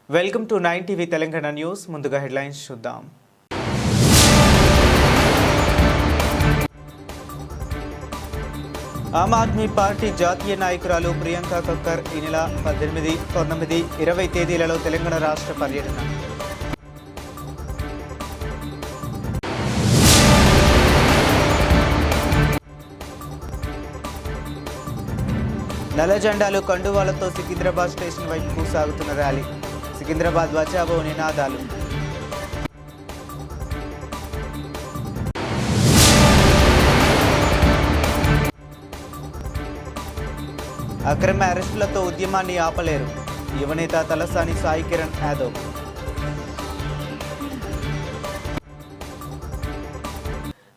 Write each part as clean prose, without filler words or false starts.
Welcome to 9 TV Telangana news. ముందుగా headlines చూద్దాం. ఆమ్ Aadmi party జాతీయ నాయకురాలు ప్రియాంక కక్కర్ ఈ నెల 18, 19, 20 తేదీలలో తెలంగాణ రాష్ట్ర పర్యటన. నల్ల జెండాలు కండువాలతో సికింద్రాబాద్ స్టేషన్ వైపుకు సాగుతున్న ర్యాలీ. సికింద్రాబాద్ బచావో నినాదాలు. అక్రమ అరెస్టులతో ఉద్యమాన్ని ఆపలేరు. యువనేత తలసాని సాయి కిరణ్ యాదవ్.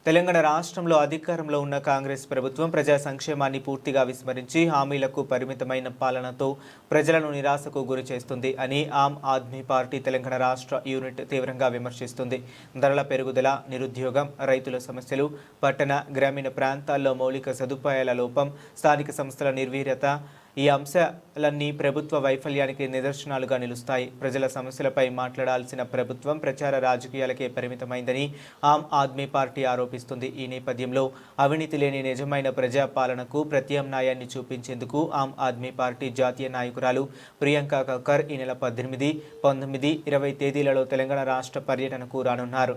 తెలంగాణ రాష్ట్రంలో అధికారంలో ఉన్న కాంగ్రెస్ ప్రభుత్వం ప్రజా సంక్షేమాన్ని పూర్తిగా విస్మరించి హామీలకు పరిమితమైన పాలనతో ప్రజలను నిరాశకు గురి చేస్తుంది అని ఆమ్ ఆద్మీ పార్టీ తెలంగాణ రాష్ట్ర యూనిట్ తీవ్రంగా విమర్శిస్తుంది. ధరల పెరుగుదల, నిరుద్యోగం, రైతుల సమస్యలు, పట్టణ గ్రామీణ ప్రాంతాల్లో మౌలిక సదుపాయాల లోపం, స్థానిక సంస్థల నిర్వీర్యత ఈ అంశాలన్నీ ప్రభుత్వ వైఫల్యానికి నిదర్శనాలుగా నిలుస్తాయి. ప్రజల సమస్యలపై మాట్లాడాల్సిన ప్రభుత్వం ప్రచార రాజకీయాలకే పరిమితమైందని ఆమ్ ఆద్మీ పార్టీ ఆరోపిస్తుంది. ఈ నేపథ్యంలో అవినీతి లేని నిజమైన ప్రజాపాలనకు ప్రత్యామ్నాయాన్ని చూపించేందుకు ఆమ్ ఆద్మీ పార్టీ జాతీయ నాయకురాలు ప్రియాంక కక్కర్ ఈ నెల 18, 19, 20 తేదీలలో తెలంగాణ రాష్ట్ర పర్యటనకు రానున్నారు.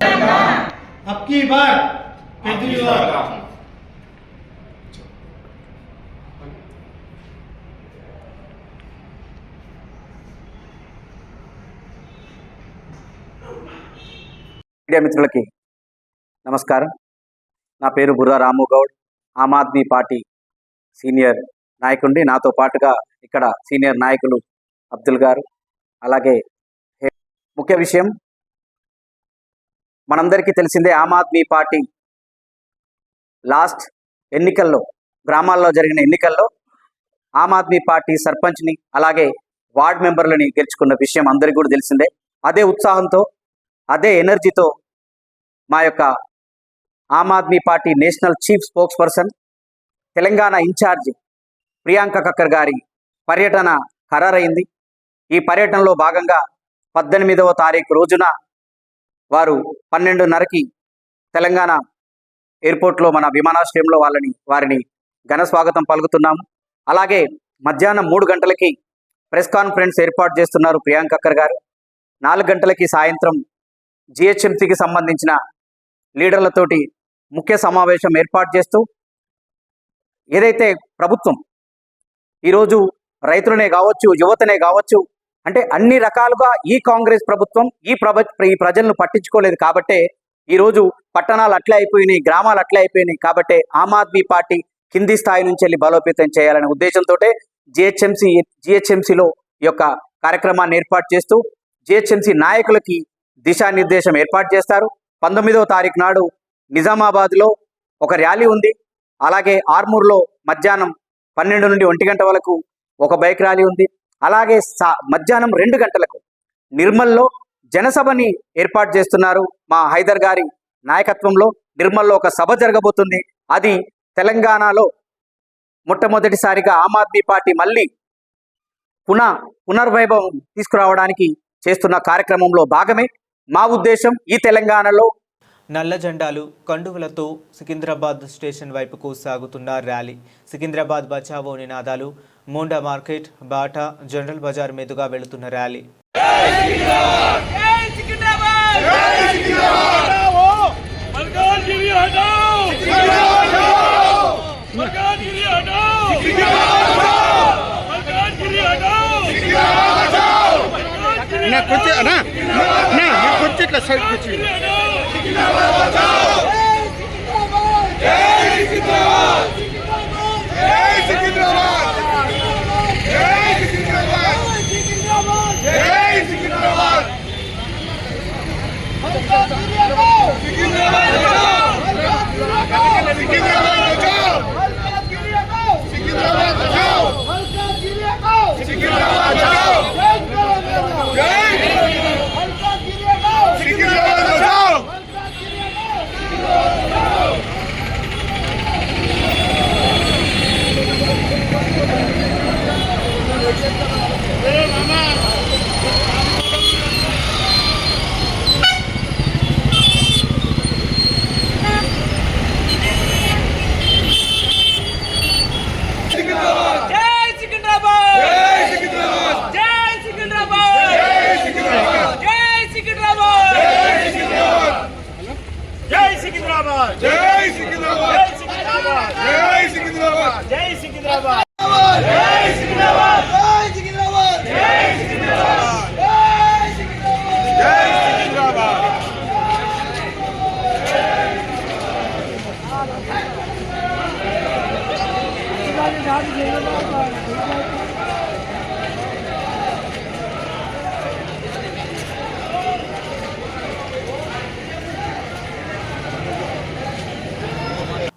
మీడియా మిత్రులకి నమస్కారం. నా పేరు బుర్రా రాము గౌడ్, ఆమ్ ఆద్మీ పార్టీ సీనియర్ నాయకుడిని. నాతో పాటుగా ఇక్కడ సీనియర్ నాయకులు అబ్దుల్ గారు. అలాగే ముఖ్య విషయం మనందరికీ తెలిసిందే, ఆమ్ ఆద్మీ పార్టీ లాస్ట్ ఎన్నికల్లో, గ్రామాల్లో జరిగిన ఎన్నికల్లో ఆమ్ ఆద్మీ పార్టీ సర్పంచ్ని అలాగే వార్డ్ మెంబర్లని గెలుచుకున్న విషయం అందరికీ కూడా తెలిసిందే. అదే ఉత్సాహంతో, అదే ఎనర్జీతో మా యొక్క Aam Aadmi Party national chief spokesperson, Telangana incharge Priyanka Kakkar గారి పర్యటన ఖరారైంది. ఈ పర్యటనలో భాగంగా 18వ తారీఖు రోజున వారు 12:30కి తెలంగాణ ఎయిర్పోర్ట్లో, మన విమానాశ్రయంలో వారిని ఘన స్వాగతం పలుకుతున్నాము. అలాగే మధ్యాహ్నం 3 గంటలకి ప్రెస్ కాన్ఫరెన్స్ ఏర్పాటు చేస్తున్నారు ప్రియాంక కక్కర్ గారు. 4 గంటలకి సాయంత్రం జిహెచ్ఎంసీకి సంబంధించిన లీడర్లతోటి ముఖ్య సమావేశం ఏర్పాటు చేస్తూ, ఏదైతే ప్రభుత్వం ఈరోజు రైతులనే కావచ్చు, యువతనే కావచ్చు, అంటే అన్ని రకాలుగా ఈ కాంగ్రెస్ ప్రభుత్వం ఈ ప్రజలను పట్టించుకోలేదు. కాబట్టే ఈరోజు పట్టణాలు అట్లే అయిపోయినాయి, గ్రామాలు అట్లే అయిపోయినాయి. కాబట్టే ఆమ్ ఆద్మీ పార్టీ కింది స్థాయి నుంచి వెళ్ళి బలోపేతం చేయాలనే ఉద్దేశంతో జిహెచ్ఎంసీలో ఈ యొక్క కార్యక్రమాన్ని ఏర్పాటు చేస్తూ జిహెచ్ఎంసీ నాయకులకి దిశానిర్దేశం ఏర్పాటు చేస్తారు. 19వ తారీఖు నాడు నిజామాబాద్లో ఒక ర్యాలీ ఉంది. అలాగే ఆర్మూర్లో మధ్యాహ్నం 12 నుండి 1 గంట వరకు ఒక బైక్ ర్యాలీ ఉంది. అలాగే మధ్యాహ్నం 2 గంటలకు నిర్మల్లో జనసభని ఏర్పాటు చేస్తున్నారు. మా హైదర్ గారి నాయకత్వంలో నిర్మల్లో ఒక సభ జరగబోతుంది. అది తెలంగాణలో మొట్టమొదటిసారిగా ఆమ్ ఆద్మీ పార్టీ మళ్ళీ పునర్వైభవం తీసుకురావడానికి చేస్తున్న కార్యక్రమంలో భాగమే మా ఉద్దేశం. ఈ తెలంగాణలో నల్ల జెండాలు కండువలతో సికింద్రాబాద్ స్టేషన్ వైపుకు సాగుతున్న ర్యాలీ. సికింద్రాబాద్ బచావో నినాదాలు. Monda market, Bata, General Bazaar మీదుగా వెళుతున్న ర్యాలీ. ఇట్లా సైడ్ కూర్చో.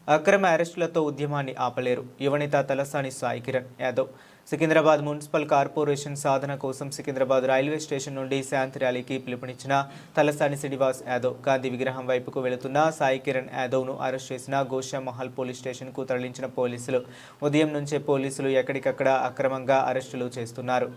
అక్రమ అరెస్టులతో ఉద్యమాన్ని ఆపలేరు. యువనేత తలసాని సాయి కిరణ్ యాదవ్ సికింద్రాబాద్ మున్సిపల్ కార్పొరేషన్ సాధన కోసం సికింద్రాబాద్ రైల్వే స్టేషన్ నుండి శాంతి ర్యాలీకి పిలుపునిచ్చిన తలసాని శ్రీనివాస్ యాదవ్ గాంధీ విగ్రహం వైపుకు వెళుతున్న సాయి కిరణ్ యాదవ్ను అరెస్ట్ చేసిన గోషామహల్ పోలీస్ స్టేషన్కు తరలించిన పోలీసులు. ఉదయం నుంచే పోలీసులు ఎక్కడికక్కడ అక్రమంగా అరెస్టులు చేస్తున్నారు.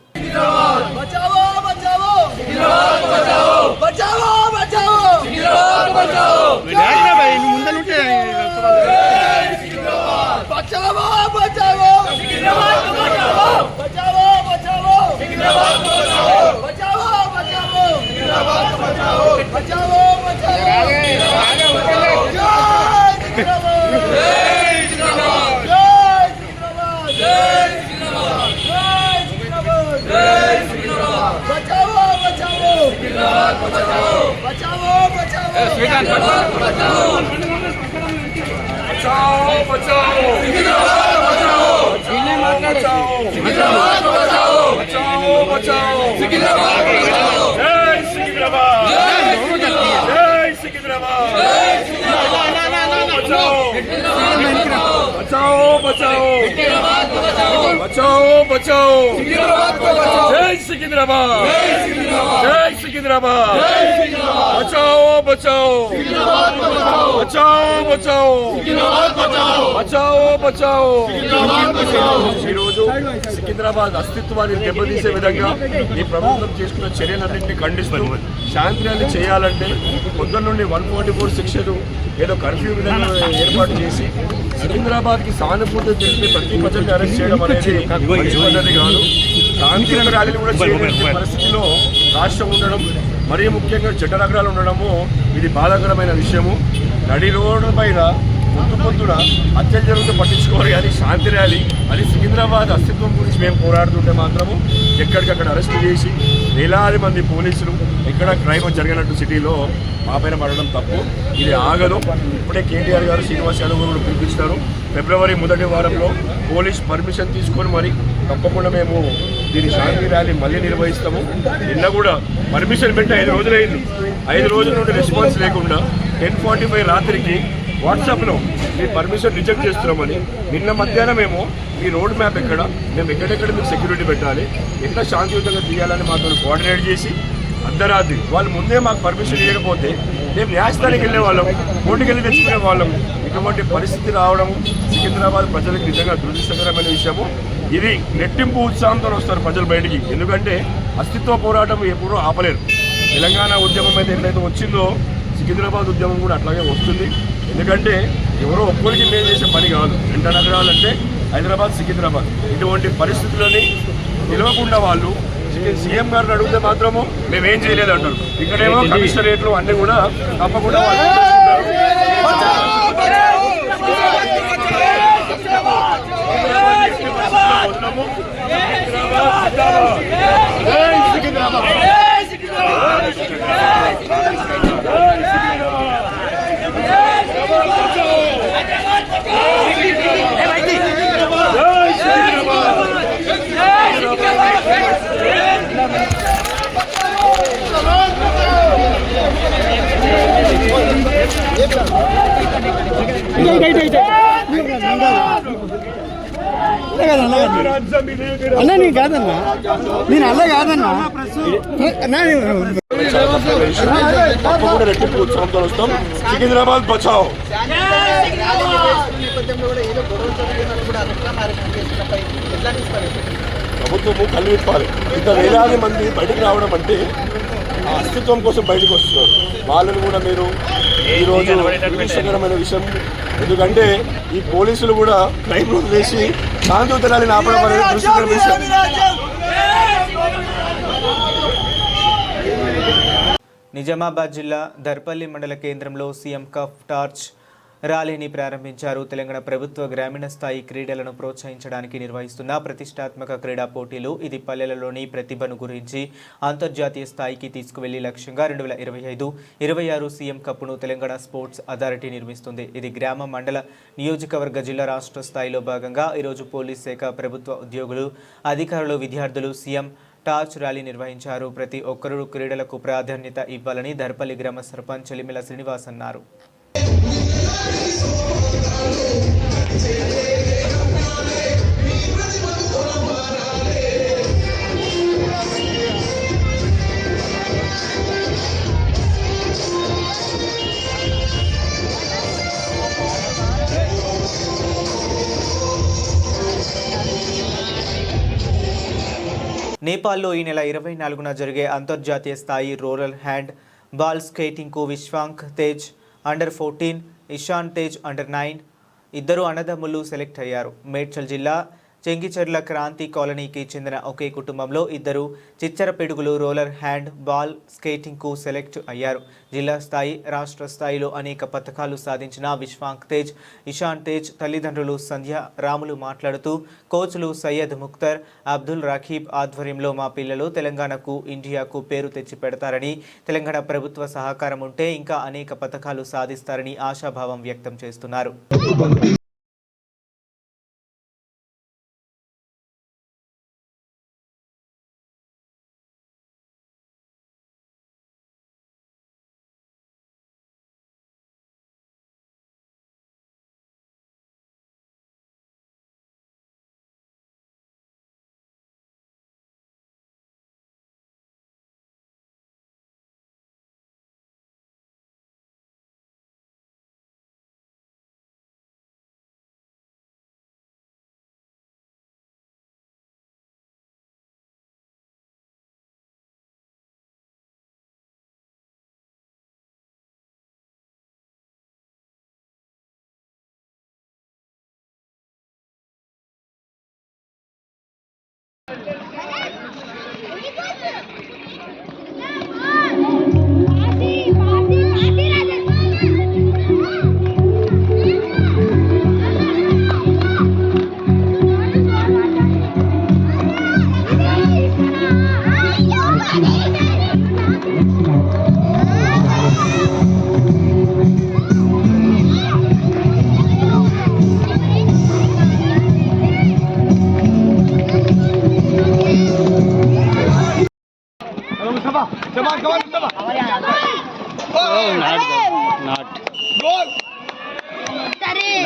ఈరోజు సికింద్రాబాద్ అస్తిత్వాన్ని దెబ్బతీసే విధంగా ఈ ప్రభుత్వం చేసుకున్న చర్యలన్నింటినీ ఖండిస్తూ శాంతి ర్యాలీ చేయాలంటే పొద్దున్న నుండి 144 శిక్షలు ఏదో కర్ఫ్యూ విధంగా ఏర్పాటు చేసి సికింద్రాబాద్కి సానుభూతి తెలిపి ప్రతి ప్రజల్ని అరెస్ట్ చేయడం అనేది మంచి పద్ధతి కాదు. శాంతి ర్యాలీలు కూడా చేయలేని పరిస్థితిలో రాష్ట్రం ఉండడం, మరీ ముఖ్యంగా చెడ్డ నగరాలు ఉండడము ఇది బాధాకరమైన విషయము. నడి రోడ్డు పైన పొద్దున హత్యలు జరుగుతూ పట్టించుకోవాలి కానీ శాంతి ర్యాలీ అది సికింద్రాబాద్ అస్తిత్వం గురించి మేము పోరాడుతుంటే మాత్రము ఎక్కడికక్కడ అరెస్టు చేసి వేలాది మంది పోలీసులు ఎక్కడ క్రైమ్ జరిగినట్టు సిటీలో మా పైన పడడం తప్పు. ఇది ఆగదు. ఇప్పుడే కేటీఆర్ గారు శ్రీనివాస్ యాదవ్ గారు పిలిపించినారు. ఫిబ్రవరి మొదటి వారంలో పోలీస్ పర్మిషన్ తీసుకొని మరి తప్పకుండా మేము దీని శాంతి ర్యాలీ మళ్ళీ నిర్వహిస్తాము. నిన్న కూడా పర్మిషన్ పెట్టి 5 రోజులైంది. 5 రోజుల నుండి రెస్పాన్స్ లేకుండా 10:45 రాత్రికి వాట్సాప్లో మీ పర్మిషన్ రిజెక్ట్ చేస్తున్నామని నిన్న మధ్యాహ్నం మేము మీ రోడ్ మ్యాప్ ఎక్కడ, మేము ఎక్కడెక్కడ మీకు సెక్యూరిటీ పెట్టాలి, ఎట్లా శాంతియుతంగా తీయాలని మాతో కోఆర్డినేట్ చేసి అర్ధరాత్రి వాళ్ళు ముందే మాకు పర్మిషన్ ఇవ్వకపోతే మేము న్యాయస్థానానికి వెళ్ళే వాళ్ళం, కోర్టుకు వెళ్ళి తెచ్చుకునే వాళ్ళం. ఇటువంటి పరిస్థితి రావడం సికింద్రాబాద్ ప్రజలకు నిజంగా దురదృష్టకరమైన విషయము. ఇది రెట్టింపు ఉత్సాహంతో వస్తారు ప్రజలు బయటికి. ఎందుకంటే అస్తిత్వ పోరాటం ఎప్పుడూ ఆపలేరు. తెలంగాణ ఉద్యమం అయితే ఎట్లయితే వచ్చిందో సికింద్రాబాద్ ఉద్యమం కూడా అట్లాగే వస్తుంది. ఎందుకంటే ఎవరో ఒక్కరికి మేలు చేసే పని కాదు. 2 నగరాలు అంటే హైదరాబాద్, సికింద్రాబాద్. ఇటువంటి పరిస్థితులని నిలవకుండా వాళ్ళు సీఎం గారిని అడిగితే మాత్రము మేమేం చేయలేదు అంటారు. ఇక్కడేమో కమిషనరేట్లు అన్నీ కూడా తప్పకుండా అన్న నేను కాదన్నా, నేను అల్ల కాదన్నా. తప్పకుండా రెట్టింపు ఉత్సాహంతో వస్తాం. సికింద్రాబాద్ బచావ్. ప్రభుత్వము కళ్ళు విప్పాలి. ఇంత వేలాది మంది బయటకు రావడం అంటే ఆ అస్తిత్వం కోసం బయటకు వస్తున్నారు. వాళ్ళని కూడా మీరు ఈరోజు దురదృష్టకరమైన విషయం. ఎందుకంటే ఈ పోలీసులు కూడా క్రైమ్ రూల్ వేసి శాంతియుత ర్యాలీని ఆపడం అనేది దురదృష్టకరమైన విషయం. నిజామాబాద్ జిల్లా దర్పల్లి మండల కేంద్రంలో సీఎం కప్ టార్చ్ ర్యాలీని ప్రారంభించారు. తెలంగాణ ప్రభుత్వ గ్రామీణ స్థాయి క్రీడలను ప్రోత్సహించడానికి నిర్వహిస్తున్న ప్రతిష్టాత్మక క్రీడా పోటీలు. ఇది పల్లెలలోని ప్రతిభను గురించి అంతర్జాతీయ స్థాయికి తీసుకువెళ్లే లక్ష్యంగా 2025-26 సీఎం కప్ను తెలంగాణ స్పోర్ట్స్ అథారిటీ నిర్మిస్తుంది. ఇది గ్రామ, మండల, నియోజకవర్గ, జిల్లా, రాష్ట్ర స్థాయిలో భాగంగా ఈరోజు పోలీస్ శాఖ, ప్రభుత్వ ఉద్యోగులు, అధికారులు, విద్యార్థులు సీఎం టార్చ్ ర్యాలీ నిర్వహించారు. ప్రతి ఒక్కరూ క్రీడలకు ప్రాధాన్యత ఇవ్వాలని దర్పల్లి గ్రామ సర్పంచ్ చెలిమిల శ్రీనివాస్ అన్నారు. నేపాల్లో ఈ నెల 24న జరిగే అంతర్జాతీయ స్థాయి రోలర్ హ్యాండ్ బాల్ స్కేటింగ్కు విశ్వాంక్ తేజ్ అండర్-14, ఇషాన్ తేజ్ అండర్-9 ఇద్దరు అన్నదమ్ములు సెలెక్ట్ అయ్యారు. మేడ్చల్ జిల్లా చెంగిచెర్ల క్రాంతి కాలనీకి చెందిన ఒకే కుటుంబంలో ఇద్దరు చిచ్చరపిడుగులు రోలర్ హ్యాండ్ బాల్ స్కేటింగ్కు సెలెక్ట్ అయ్యారు. జిల్లా స్థాయి, రాష్ట్ర స్థాయిలో అనేక పథకాలు సాధించిన విశ్వాంక్ తేజ్, ఇషాన్ తేజ్ తల్లిదండ్రులు సంధ్య రాములు మాట్లాడుతూ, కోచ్లు సయ్యద్ ముఖ్తర్, అబ్దుల్ రఖీబ్ ఆధ్వర్యంలో మా పిల్లలు తెలంగాణకు, ఇండియాకు పేరు తెచ్చి పెడతారని, తెలంగాణ ప్రభుత్వ సహకారం ఉంటే ఇంకా అనేక పథకాలు సాధిస్తారని ఆశాభావం వ్యక్తం చేస్తున్నారు.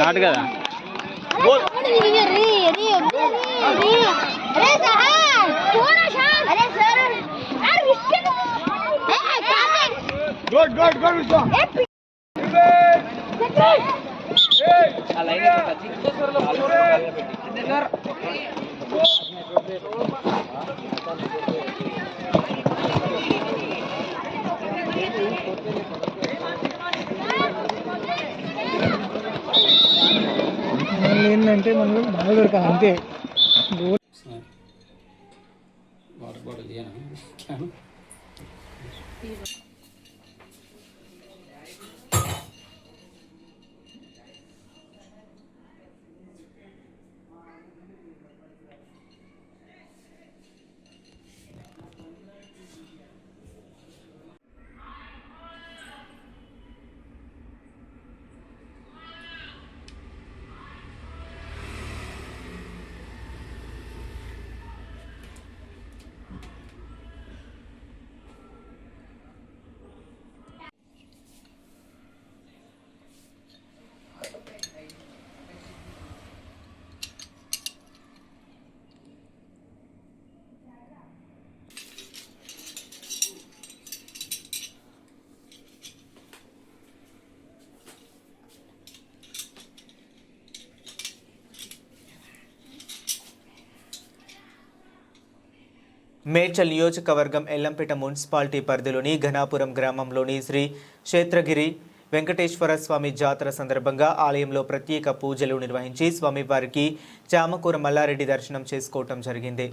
నాట్ కదా ఏంటంటే మనం బాగా దొరకాలి అంతే. వాటర్ బాటిల్ మేడ్చల్ నియోజకవర్గం ఎల్లంపేట మున్సిపాలిటీ పరిధిలోని ఘనాపురం గ్రామంలోని శ్రీ క్షేత్రగిరి వెంకటేశ్వర స్వామి జాతర సందర్భంగా ఆలయంలో ప్రత్యేక పూజలు నిర్వహించి స్వామివారికి చామకూర మల్లారెడ్డి దర్శనం చేసుకోవటం జరిగింది.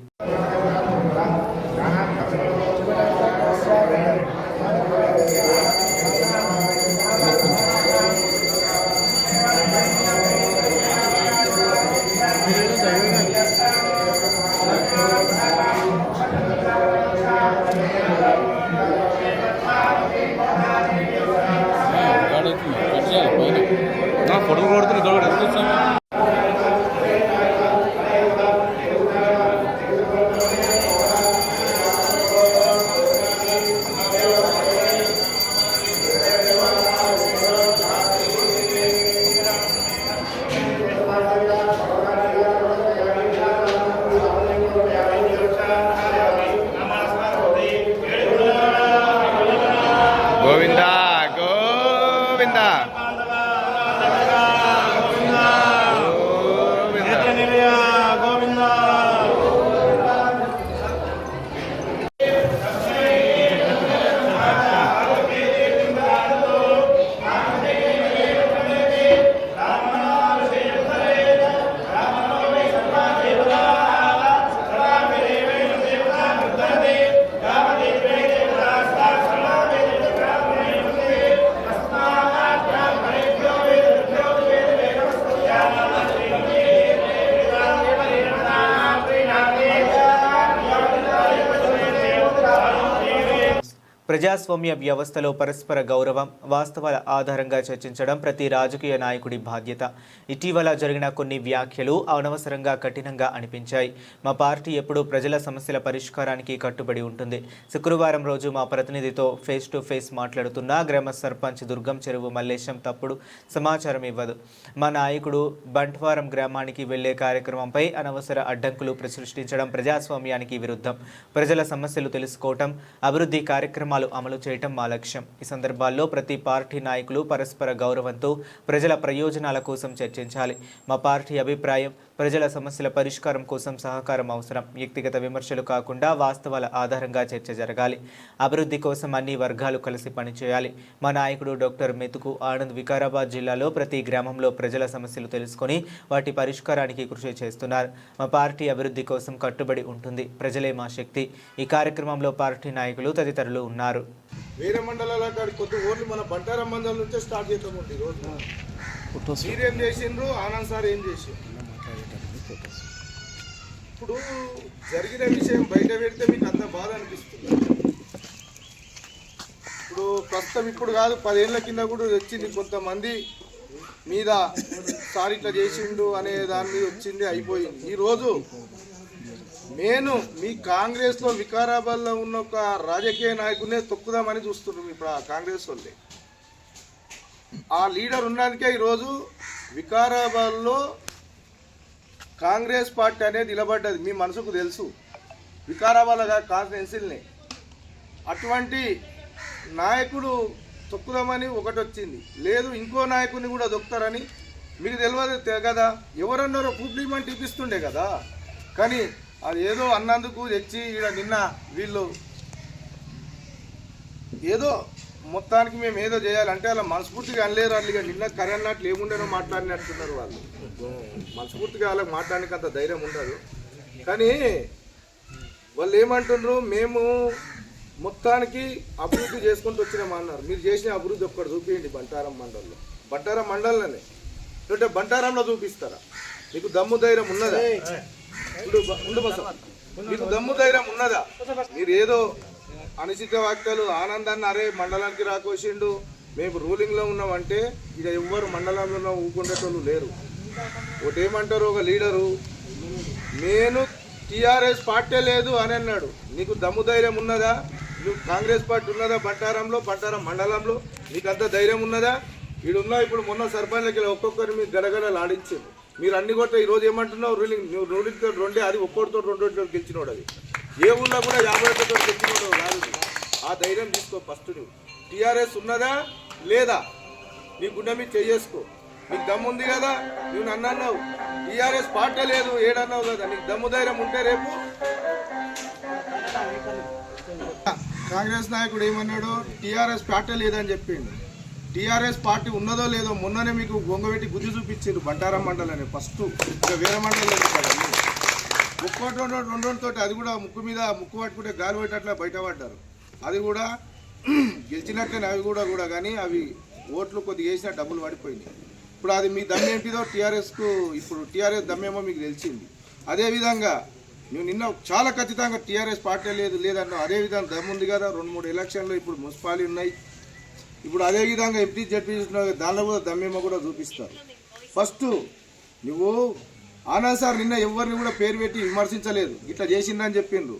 ప్రజాస్వామ్య వ్యవస్థలో పరస్పర గౌరవం, వాస్తవాల ఆధారంగా చర్చించడం ప్రతి రాజకీయ నాయకుడి బాధ్యత. ఇటీవల జరిగిన కొన్ని వ్యాఖ్యలు అనవసరంగా కఠినంగా అనిపించాయి. మా పార్టీ ఎప్పుడూ ప్రజల సమస్యల పరిష్కారానికి కట్టుబడి ఉంటుంది. శుక్రవారం రోజు మా ప్రతినిధితో ఫేస్ టు ఫేస్ మాట్లాడుతున్న గ్రామ సర్పంచ్ దుర్గం చెరువు మల్లేశం తప్పుడు సమాచారం ఇవ్వదు. మా నాయకుడు బంట్వారం గ్రామానికి వెళ్లే కార్యక్రమంపై అనవసర అడ్డంకులు సృష్టించడం ప్రజాస్వామ్యానికి విరుద్ధం. ప్రజల సమస్యలు తెలుసుకోవటం, అభివృద్ధి కార్యక్రమాలు అమలు చేయటం మా లక్ష్యం. ఈ సందర్భాల్లో ప్రతి పార్టీ నాయకులు పరస్పర గౌరవంతో ప్రజల ప్రయోజనాల కోసం చర్చించాలి. మా పార్టీ అభిప్రాయం ప్రజల సమస్యల పరిష్కారం కోసం సహకారం అవసరం. వ్యక్తిగత విమర్శలు కాకుండా వాస్తవాల ఆధారంగా చర్చ జరగాలి. అభివృద్ధి కోసం అన్ని వర్గాలు కలిసి పనిచేయాలి. మా నాయకుడు డాక్టర్ మెతుకు ఆనంద్ వికారాబాద్ జిల్లాలో ప్రతి గ్రామంలో ప్రజల సమస్యలు తెలుసుకొని వాటి పరిష్కారానికి కృషి చేస్తున్నారు. మా పార్టీ అభివృద్ధి కోసం కట్టుబడి ఉంటుంది. ప్రజలే మా శక్తి. ఈ కార్యక్రమంలో పార్టీ నాయకులు తదితరులు ఉన్నారు. వేరే మండలాల కాడికి కొద్ది ఓన్లీ మన బంటారం మండలం నుంచే స్టార్ట్ చేస్తామండి ఈరోజు. మీరేం చేసిండ్రు, ఆనంద్ సార్ ఏం చేసిండ్రు. ఇప్పుడు జరిగిన విషయం బయట పెడితే మీకు అంత బాధ అనిపిస్తుంది. ఇప్పుడు ప్రస్తుతం ఇప్పుడు కాదు, 10 ఏళ్ల కింద కూడా వచ్చింది కొంతమంది మీద సార్ ఇట్లా చేసిండు అనే దాని మీద వచ్చింది, అయిపోయింది. ఈరోజు నేను మీ కాంగ్రెస్లో వికారాబాద్లో ఉన్న ఒక రాజకీయ నాయకుడినే తొక్కుదామని చూస్తున్నాం. ఇప్పుడు ఆ కాంగ్రెస్ వాళ్ళే ఆ లీడర్ ఉన్నందుకే ఈరోజు వికారాబాద్లో కాంగ్రెస్ పార్టీ అనేది నిలబడ్డది. మీ మనసుకు తెలుసు, వికారాబాద్ కాన్స్టిట్యున్సీని అటువంటి నాయకుడు తొక్కుదామని ఒకటి వచ్చింది. లేదు ఇంకో నాయకుడిని కూడా దొక్కుతారని మీకు తెలియదు కదా. ఎవరన్నారో పూర్తిమంటే ఇప్పిస్తుండే కదా. కానీ అది ఏదో అన్నందుకు తెచ్చి ఇక్కడ నిన్న వీళ్ళు ఏదో మొత్తానికి మేము ఏదో చేయాలంటే అలా మనస్ఫూర్తిగా అనలేరు. అಲ್ಲಿగా నిన్న కరెన్నట్లు ఏముండేనో మాట్లాడినట్టున్నారు వాళ్ళు. మనస్ఫూర్తిగా వాళ్ళకి మాట్లాడడానికి అంత ధైర్యం ఉండదు. కానీ వాళ్ళు ఏమంటున్నారు, మేము మొత్తానికి అభివృద్ధి చేసుకుంటూ వచ్చినామన్నారు. మీరు చేసిన అభివృద్ధి ఒక్కటి చూపించండి బంటారం మండలంలో. బంటారం మండలంలోనే అంటే బంటారంలో చూపిస్తారా? మీకు దమ్ము ధైర్యం ఉన్నదా? మీకు దమ్ము ధైర్యం ఉన్నదా? మీరు ఏదో అనుచిత వాక్యాలు ఆనందాన్ని అరే మండలానికి రాకోసిండు, మేము రూలింగ్లో ఉన్నామంటే ఇక ఎవ్వరు మండలంలో ఊకుండేటోళ్ళు లేరు. ఒకటి ఏమంటారు, ఒక లీడరు నేను టీఆర్ఎస్ పార్టీ లేదు అని అన్నాడు. నీకు దమ్ము ధైర్యం ఉన్నదా? నువ్వు కాంగ్రెస్ పార్టీ ఉన్నదా బంటారంలో, బంటారం మండలంలో? నీకు అంత ధైర్యం ఉన్నదా? ఈడున్నా ఇప్పుడు మొన్న సర్పంచ్లకి ఒక్కొక్కరు మీరు గడగడలు ఆడించారు. మీరు అన్ని కొట్ట ఈరోజు ఏమంటున్నావు, రూలింగ్ రెండే, అది ఒక్కొక్కరితో 2 గెలిచినోడు. అది ఏ ఊళ్ళో కూడా 50 గెలిచినోడు రాదు. ఆ ధైర్యం తీసుకో ఫస్ట్. నువ్వు టీఆర్ఎస్ ఉన్నదా లేదా నీ గుండె మీద చేసుకో. నీకు దమ్ము ఉంది కదా. నువ్వు నన్ను అన్నావు టీఆర్ఎస్ పార్టీ లేదు ఏడన్నావు కదా. నీకు దమ్ము ధైర్యం ఉంటే రేపు కాంగ్రెస్ నాయకుడు ఏమన్నాడు, టీఆర్ఎస్ పార్టీ లేదని చెప్పిండు. టీఆర్ఎస్ పార్టీ ఉన్నదో లేదో మొన్ననే మీకు గొంగబెట్టి గుద్ది చూపించిండు బంటారం మండలని. ఫస్ట్ ఇంకా వేరే మండలం ఒక్కోటి 2 అది కూడా ముక్కు మీద ముక్కు పట్టుకుంటే గాలి పెట్టేట్లా బయటపడ్డారు. అది కూడా గెలిచినట్లే అవి కూడా కానీ అవి ఓట్లు కొద్దిగా వేసినా డబ్బులు పడిపోయినాయి. ఇప్పుడు అది మీ దమ్ము ఏంటిదో టీఆర్ఎస్కు, ఇప్పుడు టీఆర్ఎస్ దమ్మేమో మీకు తెలిసింది. అదేవిధంగా నువ్వు నిన్న చాలా ఖచ్చితంగా టీఆర్ఎస్ పార్టీ లేదన్నావు. అదేవిధంగా దమ్ము ఉంది కదా. 2-3 ఎలక్షన్లు ఇప్పుడు మున్సిపాలిటీ ఉన్నాయి. ఇప్పుడు అదేవిధంగా ఎంపీ జడ్పీ దానిలో కూడా దమ్మేమో కూడా చూపిస్తారు. ఫస్ట్ నువ్వు ఆనంద్ సార్ నిన్న ఎవరిని కూడా పేరు పెట్టి విమర్శించలేదు, ఇట్లా చేసిందని చెప్పిండ్రు.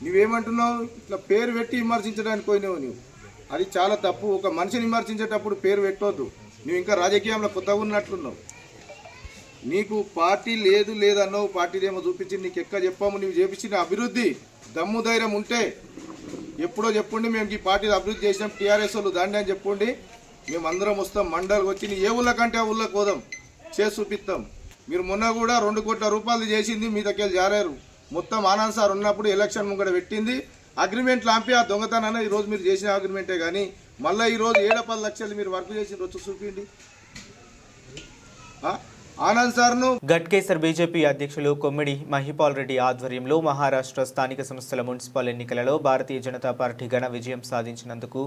నువ్వేమంటున్నావు, ఇట్లా పేరు పెట్టి విమర్శించడానికి పోయినావు నువ్వు. అది చాలా తప్పు. ఒక మనిషిని విమర్శించేటప్పుడు పేరు పెట్టవద్దు. నువ్వు ఇంకా రాజకీయంలో కొత్తగా ఉన్నట్లున్నావు. నీకు పార్టీ లేదన్నావు, పార్టీదేమో చూపించింది. నీకు ఎక్కడ చెప్పాము, నువ్వు చేపించిన అభివృద్ధి దమ్ము ధైర్యం ఉంటే ఎప్పుడో చెప్పండి, మేము ఈ పార్టీని అభివృద్ధి చేసినాం, టీఆర్ఎస్ వాళ్ళు దాండి అని చెప్పండి. మేము అందరం వస్తాం, మండలికి వచ్చి ఏ ఊళ్ళ కంటే ఆ ఊళ్ళకి పోదాం, చేసి చూపిస్తాం. మీరు మొన్న కూడా 2 కోట్ల రూపాయలు చేసింది మీ దగ్గర జారారు. మొత్తం ఆనంద్ సార్ ఉన్నప్పుడు ఎలక్షన్ ముంగడ పెట్టింది. అగ్రిమెంట్లు ఆపి ఆ దొంగతనాన్ని ఈరోజు మీరు చేసిన అగ్రిమెంటే. కానీ మళ్ళీ ఈరోజు 7-10 లక్షలు మీరు వర్క్ చేసి వచ్చి చూపించండి. ఆనంద్ సార్ను. గట్కేసర్ బీజేపీ అధ్యక్షులు కొమ్మిడి మహిపాల్ రెడ్డి ఆధ్వర్యంలో మహారాష్ట్ర స్థానిక సంస్థల మున్సిపల్ ఎన్నికలలో భారతీయ జనతా పార్టీ ఘన విజయం సాధించినందుకు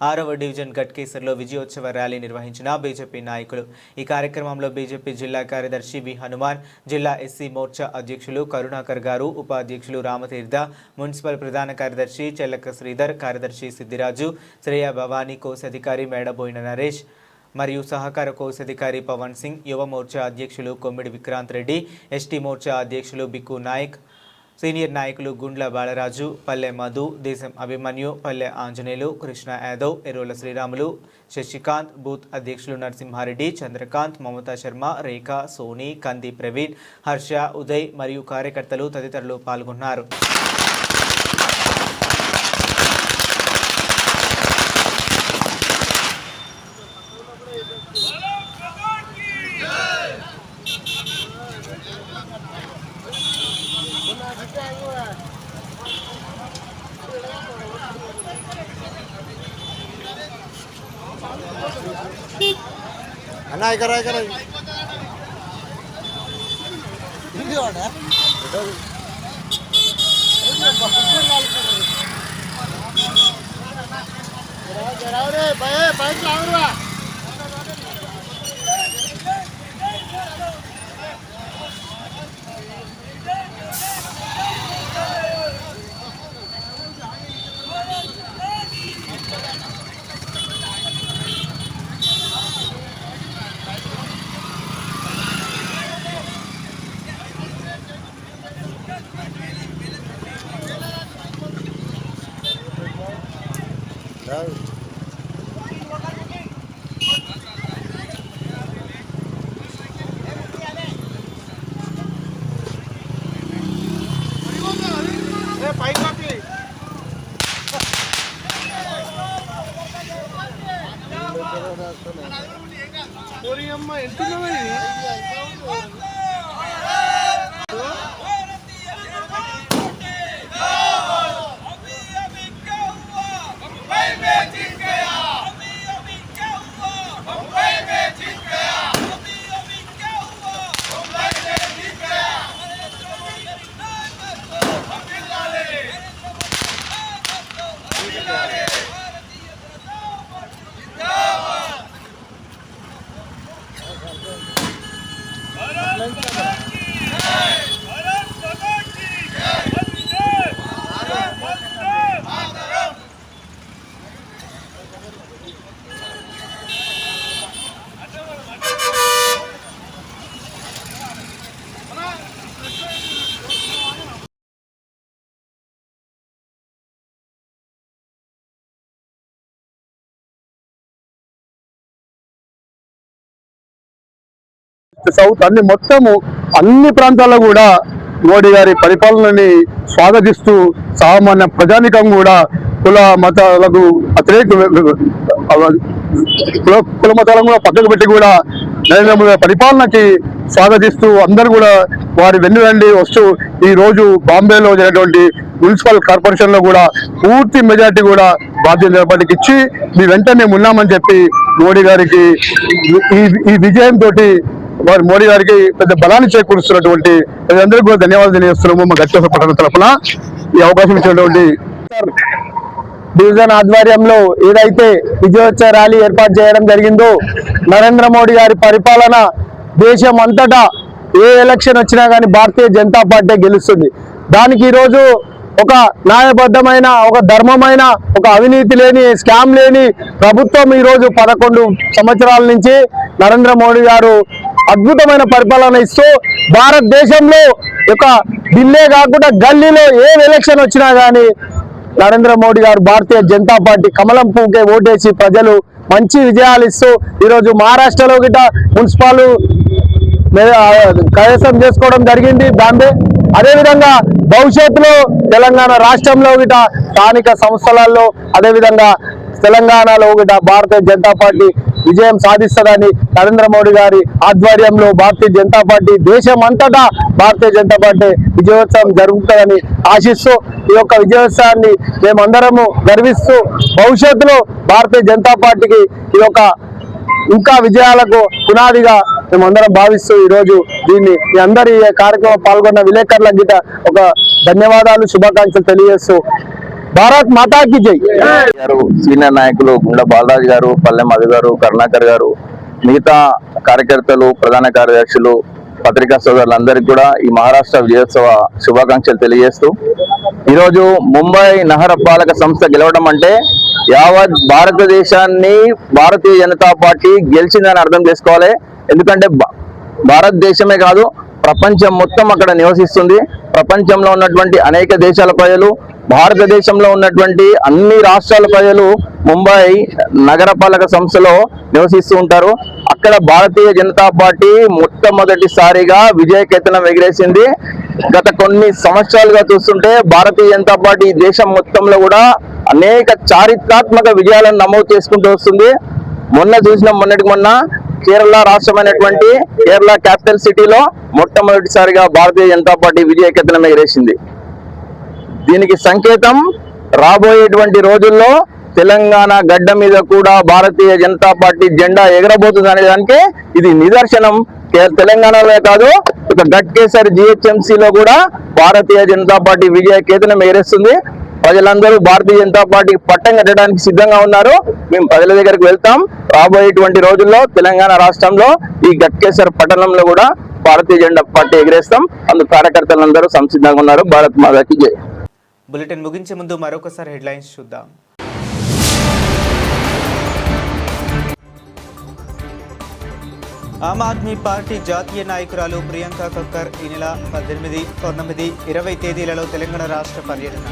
6వ డివిజన్ గట్కేసర్లో విజయోత్సవ ర్యాలీ నిర్వహించిన బీజేపీ నాయకులు. ఈ కార్యక్రమంలో బీజేపీ జిల్లా కార్యదర్శి వి హనుమాన్, జిల్లా ఎస్సీ మోర్చా అధ్యక్షులు కరుణాకర్ గారు, ఉపాధ్యక్షులు రామతీర్థ, మున్సిపల్ ప్రధాన కార్యదర్శి చెల్లక శ్రీధర్, కార్యదర్శి సిద్దిరాజు, శ్రేయ భవానీ, కోశాధికారి మేడబోయిన నరేష్ మరియు సహకార కోశాధికారి పవన్ సింగ్, యువ మోర్చా అధ్యక్షులు కొమ్మిడి విక్రాంత్ రెడ్డి, ఎస్టీ మోర్చా అధ్యక్షులు బిక్కు నాయక్, సీనియర్ నాయకులు గుండ్ల బాలరాజు, పల్లె మధు, దేశం అభిమన్యు, పల్లె ఆంజనేయులు, కృష్ణ యాదవ్, ఎర్రోల శ్రీరాములు, శశికాంత్, బూత్ అధ్యక్షులు నరసింహారెడ్డి, చంద్రకాంత్, మమతా శర్మ, రేఖ, సోని, కంది ప్రవీణ్, హర్ష, ఉదయ్ మరియు కార్యకర్తలు తదితరులు పాల్గొన్నారు. సౌత్ అన్ని ప్రాంతాల్లో కూడా మోడీ గారి పరిపాలనని స్వాగతిస్తూ సామాన్య ప్రజానికం కూడా కుల మతాలకు కుల మతాలను కూడా పక్కకు పెట్టి కూడా నరేంద్ర మోడీ పరిపాలనకి స్వాగతిస్తూ అందరూ కూడా వారి వెన్నువండి వస్తూ ఈ రోజు బాంబేలో జరిగినటువంటి మున్సిపల్ కార్పొరేషన్ లో కూడా పూర్తి మెజార్టీ కూడా భారతీయ జనతా పార్టీకి ఇచ్చి మీ వెంటనే ఉన్నామని చెప్పి మోడీ గారికి ఈ విజయంతో వారు మోడీ గారికి పెద్ద బలాన్ని చేకూరుస్తున్నటువంటి ప్రజలందరికీ కూడా ధన్యవాదాలు తెలియజేస్తున్నాము. మా గట్కేసర్ పట్టణ తరఫున ఈ అవకాశం ఇచ్చినటువంటి డివిజన్ ఆధ్వర్యంలో ఏదైతే విజయోత్సవ ర్యాలీ ఏర్పాటు చేయడం జరిగిందో, నరేంద్ర మోడీ గారి పరిపాలన దేశం అంతటా ఏ ఎలక్షన్ వచ్చినా కానీ భారతీయ జనతా పార్టీ గెలుస్తుంది. దానికి ఈరోజు ఒక న్యాయబద్ధమైన, ఒక ధర్మమైన, ఒక అవినీతి లేని, స్కామ్ లేని ప్రభుత్వం ఈరోజు 11 సంవత్సరాల నుంచి నరేంద్ర మోడీ గారు అద్భుతమైన పరిపాలన ఇస్తూ భారతదేశంలో ఒక ఢిల్లీ కాకుండా గల్లీలో ఏ ఎలక్షన్ వచ్చినా కానీ నరేంద్ర మోడీ గారు భారతీయ జనతా పార్టీ కమలం పువ్వుకే ఓటేసి ప్రజలు మంచి విజయాలు ఇస్తూ ఈరోజు మహారాష్ట్రలో గిట మున్సిపల్ కైవసం చేసుకోవడం జరిగింది బాంబే. అదేవిధంగా భవిష్యత్తులో తెలంగాణ రాష్ట్రంలో గిట స్థానిక సంస్థలలో, అదేవిధంగా తెలంగాణలో గిట భారతీయ జనతా పార్టీ విజయం సాధిస్తుందని నరేంద్ర మోడీ గారి ఆధ్వర్యంలో భారతీయ జనతా పార్టీ దేశం అంతటా భారతీయ జనతా పార్టీ విజయోత్సవం జరుగుతుందని ఆశిస్తూ ఈ యొక్క విజయోత్సవాన్ని మేమందరము గర్విస్తూ భవిష్యత్తులో భారతీయ జనతా పార్టీకి ఈ యొక్క ఇంకా విజయాలకు పునాదిగా మేమందరం భావిస్తూ ఈరోజు దీన్ని మీ అందరి ఈ కార్యక్రమం పాల్గొన్న విలేకరుల గిట ఒక ధన్యవాదాలు, శుభాకాంక్షలు తెలియజేస్తూ భారత్ మాతాకి జై. గారు, సీనియర్ నాయకులు గుండ బాలరాజు గారు, పల్లె మధు గారు, కరుణాకర్ గారు, మిగతా కార్యకర్తలు, ప్రధాన కార్యదర్శులు, పత్రికా సోదరులందరికీ కూడా ఈ మహారాష్ట్ర విజయోత్సవ శుభాకాంక్షలు తెలియజేస్తూ, ఈరోజు ముంబై నగర పాలక సంస్థ గెలవడం అంటే యావత్ భారతదేశాన్ని భారతీయ జనతా పార్టీ గెలిచిందని అర్థం చేసుకోవాలి. ఎందుకంటే భారతదేశమే కాదు, ప్రపంచం మొత్తం అక్కడ నివసిస్తుంది. ప్రపంచంలో ఉన్నటువంటి అనేక దేశాల ప్రజలు, భారతదేశంలో ఉన్నటువంటి అన్ని రాష్ట్రాల ప్రజలు ముంబై నగరపాలక సంస్థలో నివసిస్తూ ఉంటారు. అక్కడ భారతీయ జనతా పార్టీ మొట్టమొదటిసారిగా విజయకేతనం ఎగిరేసింది. గత కొన్ని సంవత్సరాలుగా చూస్తుంటే భారతీయ జనతా పార్టీ దేశం మొత్తంలో కూడా అనేక చారిత్రాత్మక విజయాలను నమోదు చేసుకుంటూ వస్తుంది. మొన్నటికి మొన్న కేరళ రాష్ట్రమైనటువంటి కేరళ క్యాపిటల్ సిటీలో మొట్టమొదటిసారిగా భారతీయ జనతా పార్టీ విజయకేతనం ఎగిరేసింది. దీనికి సంకేతం రాబోయేటువంటి రోజుల్లో తెలంగాణ గడ్డ మీద కూడా భారతీయ జనతా పార్టీ జెండా ఎగరబోతుంది అనే దానికి ఇది నిదర్శనం. తెలంగాణలో కాదు, ఇక గట్కేసర్ జిహెచ్ఎంసీలో కూడా భారతీయ జనతా పార్టీ విజయకేతనం ఎగరేస్తుంది. ప్రజలందరూ భారతీయ జనతా పార్టీకి పట్టం కట్టడానికి సిద్ధంగా ఉన్నారు. మేము ప్రజల దగ్గరికి వెళ్తాం. రాబోయేటువంటి రోజుల్లో తెలంగాణ రాష్ట్రంలో ఈ గట్కేసర్ పట్టణంలో కూడా భారతీయ జనతా పార్టీ ఎగరేస్తాం. అందుకు కార్యకర్తలందరూ సంసిద్ధంగా ఉన్నారు. భారత్ మాతాకి జై. బులెటిన్ ముగించే ముందు మరొకసారి హెడ్లైన్స్ చూద్దాం. ఆమ్ ఆద్మీ పార్టీ జాతీయ నాయకురాలు ప్రియాంక కక్కర్ ఈ నెల 18, 19, 20 తేదీలలో తెలంగాణ రాష్ట్ర పర్యటన.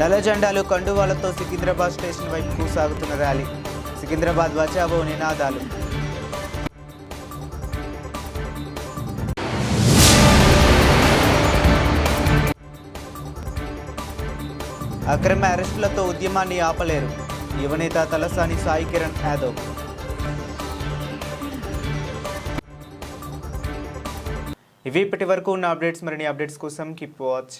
నల్ల జెండాలు, కండువాలతో సికింద్రాబాద్ స్టేషన్ వైపుకు సాగుతున్న ర్యాలీ. సికింద్రాబాద్ బచావో నినాదాలు. అక్రమ అరెస్టులతో ఉద్యమాన్ని ఆపలేరు, యువనేత తలసాని సాయి కిరణ్ యాదవ్. ఇవి ఇప్పటి వరకు ఉన్న అప్డేట్స్. మరిన్ని అప్డేట్స్ కోసం కీప్ వాచింగ్.